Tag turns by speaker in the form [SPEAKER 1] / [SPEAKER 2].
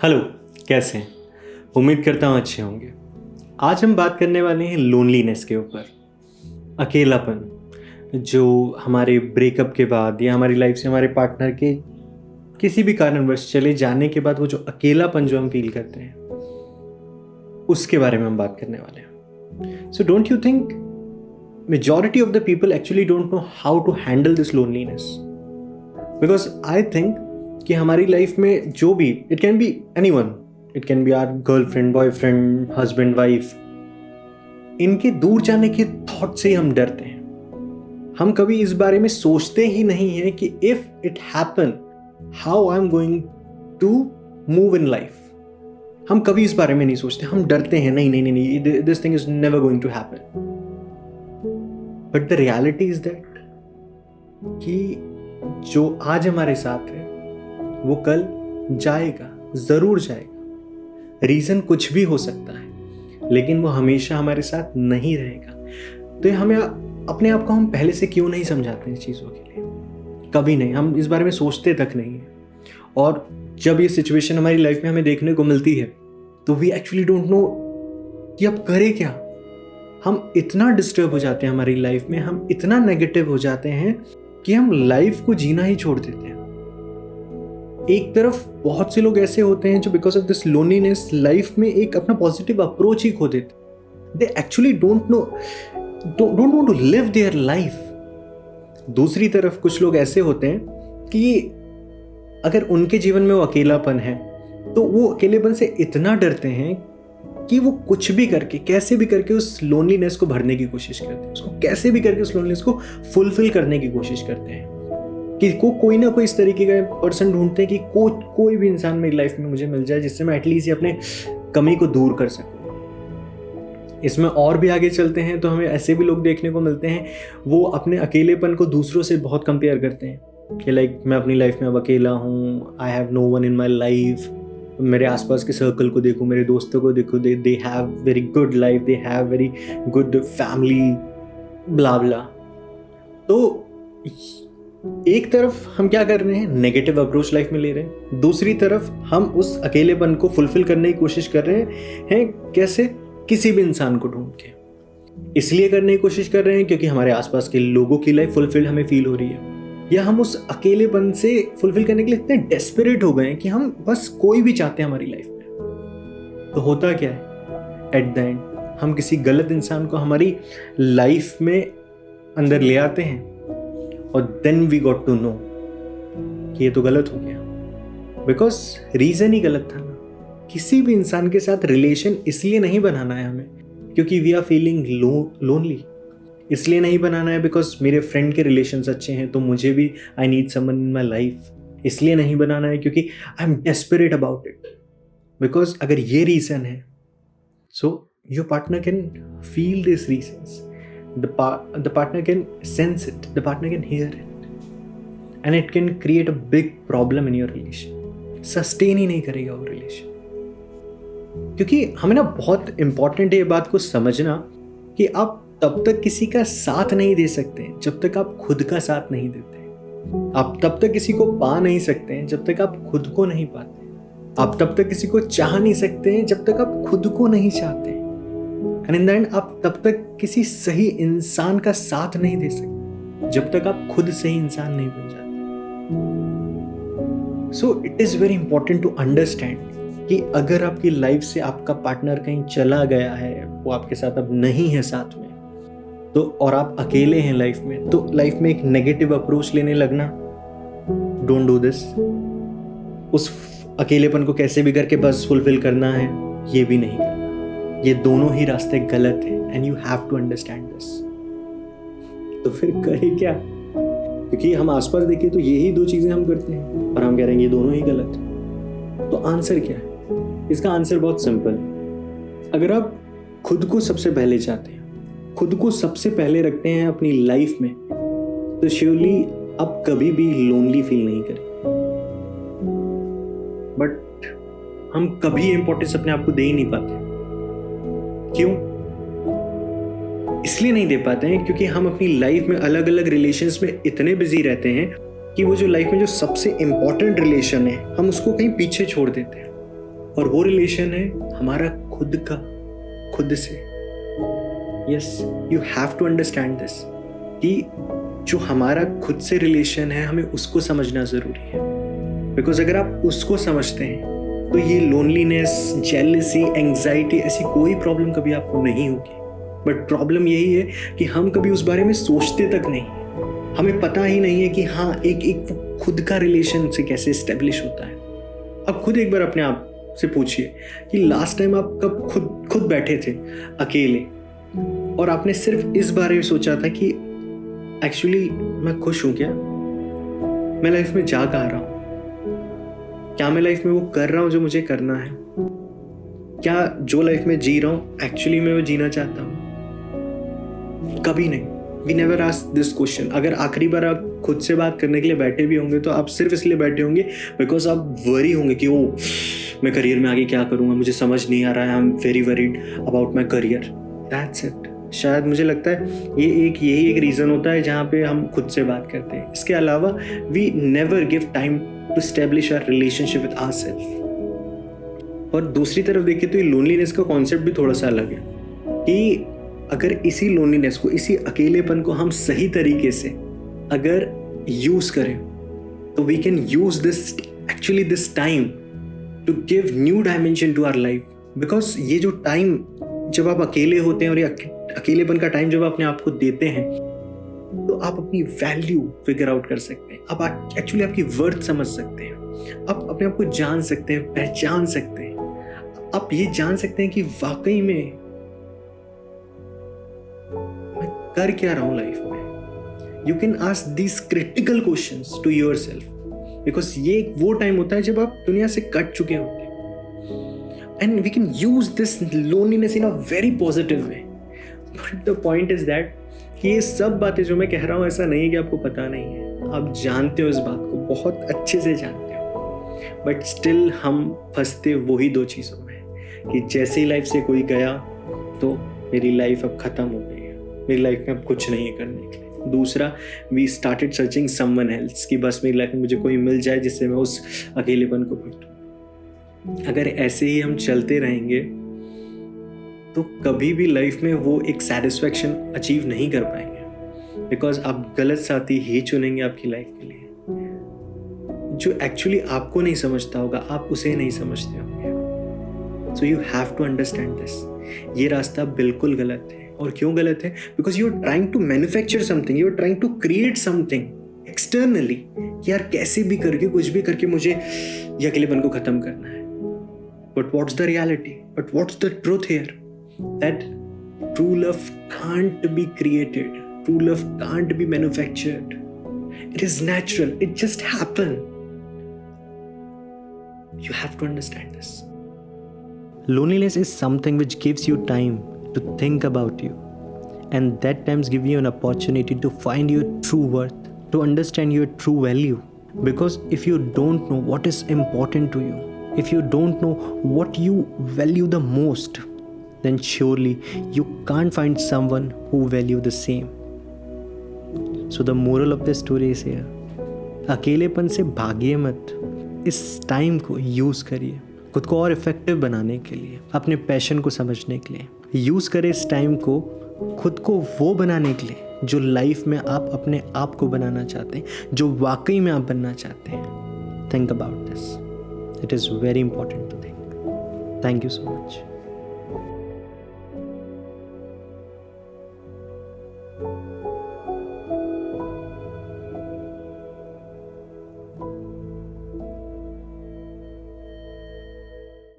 [SPEAKER 1] Hello, कैसे हैं? उम्मीद करता हूँ अच्छे होंगे। आज हम बात करने वाले हैं लोनलीनेस के ऊपर। अकेलापन जो हमारे ब्रेकअप के बाद या हमारी लाइफ से हमारे पार्टनर के किसी भी कारणवश चले जाने के बाद वो जो अकेलापन जो हम फील करते हैं, उसके बारे में हम बात करने वाले हैं। So don't you think majority of the people actually don't know how to handle this loneliness? Because I think कि हमारी लाइफ में जो भी, it can be anyone, it can be our girlfriend, boyfriend, husband, wife, इनके दूर जाने के thought से हम डरते हैं। हम कभी इस बारे में सोचते ही नहीं है कि if it happen how I am going to move in life. हम कभी इस बारे में नहीं सोचते, हम डरते हैं, नहीं नहीं नहीं नहीं, this thing is never going to happen. But the reality is that कि जो आज हमारे साथ है वो कल जाएगा, जरूर जाएगा। रीजन कुछ भी हो सकता है, लेकिन वो हमेशा हमारे साथ नहीं रहेगा। तो ये हमें अपने आप को हम पहले से क्यों नहीं समझाते इस चीज़ों के लिए? कभी नहीं, हम इस बारे में सोचते तक नहीं है। और जब ये सिचुएशन हमारी लाइफ में हमें देखने को मिलती है तो वी एक्चुअली डोंट नो कि अब करें क्या। हम इतना डिस्टर्ब हो जाते हैं हमारी लाइफ में, हम इतना नेगेटिव हो जाते हैं कि हम लाइफ को जीना ही छोड़ देते हैं। एक तरफ बहुत से लोग ऐसे होते हैं जो because of this loneliness life में एक अपना पॉजिटिव अप्रोच ही खो देते। They actually don't want to live their life. दूसरी तरफ कुछ लोग ऐसे होते हैं कि अगर उनके जीवन में वो अकेलापन है तो वो अकेलेपन से इतना डरते हैं कि वो कुछ भी करके, कैसे भी करके उस लोनलीनेस को भरने की कोशिश करते हैं, उसको कैसे भी करके उस लोनलीनेस को फुलफिल करने की कोशिश करते हैं कि कोई ना कोई इस तरीके का पर्सन ढूंढते हैं कि कोई भी इंसान मेरी लाइफ में मुझे मिल जाए जिससे मैं एटलीस्ट अपने कमी को दूर कर सकूं। इसमें और भी आगे चलते हैं तो हमें ऐसे भी लोग देखने को मिलते हैं, वो अपने अकेलेपन को दूसरों से बहुत कंपेयर करते हैं कि लाइक मैं अपनी लाइफ में अब अकेला हूँ, I have no one in my life. मेरे आसपास के सर्कल को देखूं, मेरे दोस्तों को देखूं, they have very good life, they have very good family, blah blah. तो एक तरफ हम क्या कर रहे हैं, नेगेटिव अप्रोच लाइफ में ले रहे हैं, दूसरी तरफ हम उस अकेलेपन को फुलफिल करने की कोशिश कर रहे हैं। कैसे? किसी भी इंसान को ढूंढ के। इसलिए करने की कोशिश कर रहे हैं क्योंकि हमारे आसपास के लोगों की लाइफ फुलफिल हमें फील हो रही है, या हम उस अकेलेपन से फुलफिल करने के लिए इतने डेस्परेट हो गए हैं कि हम बस कोई भी चाहते हैं हमारी लाइफ में। तो होता क्या है, एट द एंड हम किसी गलत इंसान को हमारी लाइफ में अंदर ले आते हैं और then we got to know कि ये तो गलत हो गया, बिकॉज रीजन ही गलत था ना। किसी भी इंसान के साथ रिलेशन इसलिए नहीं बनाना है हमें क्योंकि वी आर फीलिंग लोनली। इसलिए नहीं बनाना है बिकॉज मेरे फ्रेंड के रिलेशंस अच्छे हैं तो मुझे भी I need someone in my life. इसलिए नहीं बनाना है क्योंकि I am desperate about it. Because अगर ये रीजन है so your partner can feel this reasons, the partner can sense it, the partner can hear it, and it can create a big problem in your relation. Sustain ही नहीं करेगा वो relation. क्योंकि हमें ना बहुत इंपॉर्टेंट है ये बात को समझना कि आप तब तक किसी का साथ नहीं दे सकते हैं जब तक आप खुद का साथ नहीं देते। आप तब तक किसी को पा नहीं सकते हैं जब तक आप खुद को नहीं पाते। आप तब तक किसी को चाह नहीं सकते हैं जब तक आप खुद को नहीं चाहते। एंड इन द एंड आप तब तक किसी सही इंसान का साथ नहीं दे सकते जब तक आप खुद सही इंसान नहीं बन जाते। So it is very important to understand कि अगर आपकी लाइफ से आपका पार्टनर कहीं चला गया है, वो आपके साथ अब नहीं है साथ में, तो और आप अकेले हैं लाइफ में, तो लाइफ में एक नेगेटिव अप्रोच लेने लगना, डोंट डू दिस। उस अकेलेपन को कैसे भी करके बस फुलफिल करना है, ये भी नहीं करना। ये दोनों ही रास्ते गलत हैं and you have to understand this. तो फिर करें क्या? क्योंकि हम आसपास देखिए तो यही दो चीजें हम करते हैं और हम कह रहे हैं ये दोनों ही गलत है। तो आंसर क्या है? इसका आंसर बहुत सिंपल। अगर आप खुद को सबसे पहले चाहते हैं, खुद को सबसे पहले रखते हैं अपनी लाइफ में, तो श्योरली आप कभी भी लोनली फील नहीं करेंगे। बट हम कभी इंपॉर्टेंस अपने आप को दे ही नहीं पाते। क्यों? इसलिए नहीं दे पाते हैं क्योंकि हम अपनी लाइफ में अलग अलग रिलेशंस में इतने बिजी रहते हैं कि वो जो लाइफ में जो सबसे इंपॉर्टेंट रिलेशन है हम उसको कहीं पीछे छोड़ देते हैं। और वो रिलेशन है हमारा खुद का, खुद से। Yes, you have to understand this कि जो हमारा खुद से रिलेशन है हमें उसको समझना ज़रूरी है। बिकॉज अगर आप उसको समझते हैं तो ये लोनलीनेस, जेलसी, एंग्जाइटी ऐसी कोई प्रॉब्लम कभी आपको नहीं होगी। बट प्रॉब्लम यही है कि हम कभी उस बारे में सोचते तक नहीं, हमें पता ही नहीं है कि हाँ एक खुद का रिलेशन से कैसे इस्टेब्लिश होता है। अब खुद एक बार अपने आप से पूछिए कि लास्ट टाइम आप कब खुद बैठे थे अकेले और आपने सिर्फ इस बारे में सोचा था कि एक्चुअली मैं खुश हूं क्या, मैं लाइफ में जा कहाँ रहा हूं, क्या मैं लाइफ में वो कर रहा हूं जो मुझे करना है, क्या जो लाइफ में जी रहा हूं एक्चुअली मैं वो जीना चाहता हूं। कभी नहीं, we never ask this question. अगर आखिरी बार आप खुद से बात करने के लिए बैठे भी होंगे तो आप सिर्फ इसलिए बैठे होंगे बिकॉज आप वरी होंगे कि ओ मैं करियर में आगे क्या करूंगा, मुझे समझ नहीं आ रहा है, I am very worried about my career, that's it. शायद मुझे लगता है यही एक रीज़न होता है जहाँ पे हम खुद से बात करते हैं। इसके अलावा we never give time to establish our relationship with ourself. और दूसरी तरफ देखें तो ये लोनलीनेस का कॉन्सेप्ट भी थोड़ा सा अलग है कि अगर इसी लोनलीनेस को, इसी अकेलेपन को हम सही तरीके से अगर यूज करें तो we can use this time to give new dimension to our life. Because ये जो टाइम जब आप अकेले होते हैं और ये अकेलेपन का टाइम जब अपने आप को देते हैं तो आप अपनी वैल्यू फिगर आउट कर सकते हैं, आप एक्चुअली आपकी वर्थ समझ सकते हैं, आप अपने आप को जान सकते हैं, पहचान सकते हैं, आप ये जान सकते हैं कि वाकई में मैं कर क्या रहा हूं लाइफ में। You can ask these critical questions to yourself because ये वो टाइम होता है जब आप दुनिया से कट चुके होते हैं। And we can use this loneliness in a very positive way. But the point is that कि ये सब बातें जो मैं कह रहा हूँ ऐसा नहीं है कि आपको पता नहीं है, आप जानते हो इस बात को, बहुत अच्छे से जानते हो। बट स्टिल हम फंसते वही दो चीज़ों में कि जैसे ही लाइफ से कोई गया तो मेरी लाइफ अब ख़त्म हो गई है, मेरी लाइफ में अब कुछ नहीं है करने के लिए। दूसरा, we started searching someone else कि बस मेरी लाइफ में मुझे कोई मिल जाए जिससे मैं उस अकेलेपन को भूल। अगर ऐसे ही हम चलते रहेंगे तो कभी भी लाइफ में वो एक सेटिस्फैक्शन अचीव नहीं कर पाएंगे बिकॉज आप गलत साथी ही चुनेंगे आपकी लाइफ के लिए जो एक्चुअली आपको नहीं समझता होगा, आप उसे नहीं समझते होंगे। So you have to understand this. ये रास्ता बिल्कुल गलत है। और क्यों गलत है? Because you are trying to manufacture something, you are trying to create something externally. यार कैसे भी करके, कुछ भी करके मुझे ये अकेलेपन को खत्म करना है। But what's the reality? But what's the truth here? That true love can't be created, true love can't be manufactured. It is natural, it just happened. You have to understand this. Loneliness is something which gives you time to think about you, and that times give you an opportunity to find your true worth, to understand your true value. Because if you don't know what is important to you, if you don't know what you value the most, then surely you can't find someone who value the same. So the moral of the story is here. अकेलेपन से भागिए मत, इस time को use करिए खुद को और effective बनाने के लिए, अपने पैशन को समझने के लिए। यूज़ करें इस टाइम को खुद को वो बनाने के लिए जो लाइफ में आप अपने आप को बनाना चाहते हैं, जो वाकई में आप बनना चाहते हैं। Think about this, it is very important to think. Thank you so much.